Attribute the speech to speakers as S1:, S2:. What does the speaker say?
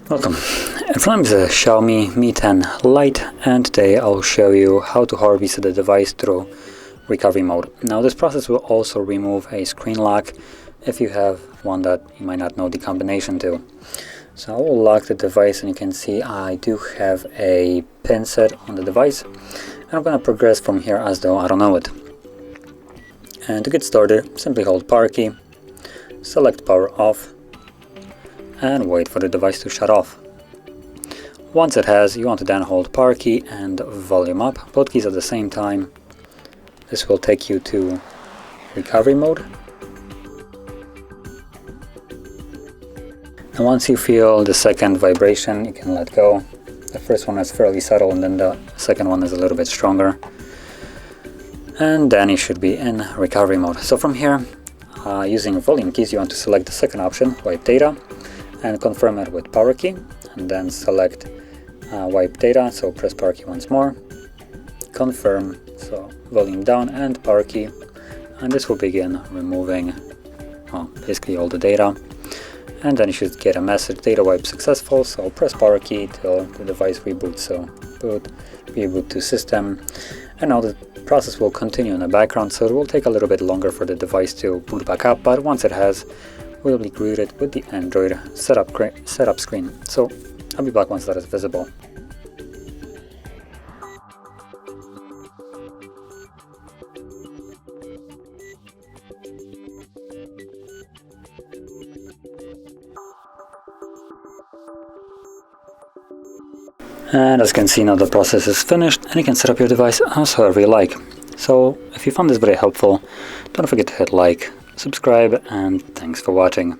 S1: Welcome. In front of me is a Xiaomi Mi 10 Lite, and today I'll show you how to hard reset the device through recovery mode. Now this process will also remove a screen lock if you have one that you might not know the combination to. So I will lock the device, and you can see I do have a pin set on the device, and I'm going to progress from here as though I don't know it. And to get started, simply hold power key, select power off, and wait for the device to shut off. Once it has, you want to then hold power key and volume up, both keys at the same time. This will take you to recovery mode. And once you feel the second vibration, you can let go. The first one is fairly subtle, and then the second one is a little bit stronger. And then you should be in recovery mode. So from here, using volume keys, you want to select the second option, wipe data, and confirm it with power key, and then select wipe data, so press power key once more, confirm, so volume down and power key, and this will begin removing basically all the data. And then you should get a message, data wipe successful, so press power key till the device reboots, so boot, reboot to system. And now the process will continue in the background, so it will take a little bit longer for the device to boot back up, but once it has, we'll be greeted with the Android setup screen. So I'll be back once that is visible. And as you can see, now the process is finished, and you can set up your device however you like. So if you found this very helpful, don't forget to hit like, subscribe, and thanks for watching.